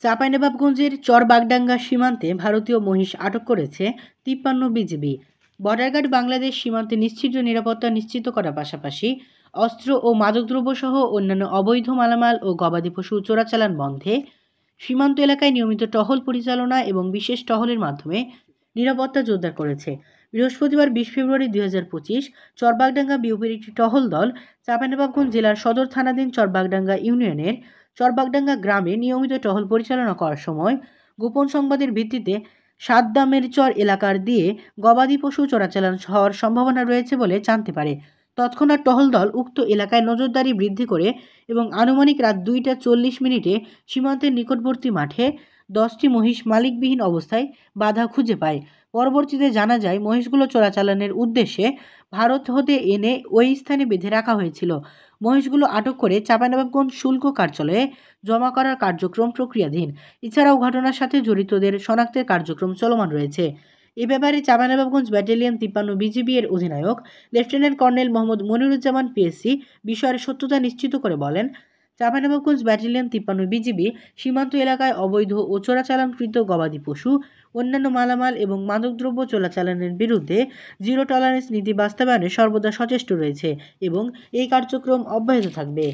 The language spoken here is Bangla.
চাঁপাইনবাবগঞ্জের চরবাগডাঙ্গা সীমান্তে ভারতীয় মহিষ আটক করেছে ৫৩ বিজিবি। বর্ডার গার্ড বাংলাদেশ সীমান্তে নিশ্ছিদ্র নিরাপত্তা নিশ্চিত করার পাশাপাশি অস্ত্র ও মাদকদ্রব্য সহ অন্যান্য অবৈধ মালামাল ও গবাদি পশু চোরাচালান বন্ধে সীমান্ত এলাকায় নিয়মিত টহল পরিচালনা এবং বিশেষ টহলের মাধ্যমে নিরাপত্তা জোরদার করেছে। বৃহস্পতিবার ২০ ফেব্রুয়ারি ২০২৫ চরবাগডাঙ্গা বিওপির একটি টহল দল চাঁপাইনবাবগঞ্জ জেলার সদর থানাধীন চরবাগডাঙ্গা ইউনিয়নের চরবাগডাঙ্গা গ্রামে নিয়মিত টহল পরিচালনা করার সময় গোপন সংবাদের ভিত্তিতে সাদ্দামেরচর এলাকার দিয়ে গবাদি পশু চোরাচালান হওয়ার সম্ভাবনা রয়েছে বলে জানতে পারে। তৎক্ষণাৎ টহল দল উক্ত এলাকায় নজরদারি বৃদ্ধি করে এবং আনুমানিক রাত ২টা ৪০ মিনিটে সীমান্তের নিকটবর্তী মাঠে ১০টি মহিষ মালিকবিহীন অবস্থায় বাধা খুঁজে পায়। পরবর্তীতে জানা যায় মহিষগুলো চোরাচালানের উদ্দেশ্যে ভারত হতে এনে ওই স্থানে বেঁধে রাখা হয়েছিল। মহিষগুলো আটক করে চাঁপাইনবাবগঞ্জ শুল্ক কার্যালয়ে জমা করার কার্যক্রম প্রক্রিয়াধীন। এছাড়াও ঘটনার সাথে জড়িতদের শনাক্তের কার্যক্রম চলমান রয়েছে। এ ব্যাপারে চাঁপাইনবাবগঞ্জ ব্যাটালিয়ন ৫৩ বিজিবি এর অধিনায়ক lieutenant colonel Mohammad Moniruzzaman PSC বিষয়ের সত্যতা নিশ্চিত করে বলেন, চাঁপাইনবাবগঞ্জ ব্যাটালিয়ন ৫৩ বিজিবি সীমান্ত এলাকায় অবৈধ ও চোরাচালানকৃত গবাদি পশু, অন্যান্য মালামাল এবং মাদকদ্রব্য চোরাচালানের বিরুদ্ধে জিরো টলারেন্স নীতি বাস্তবায়নে সর্বদা সচেষ্ট রয়েছে এবং এই কার্যক্রম অব্যাহত থাকবে।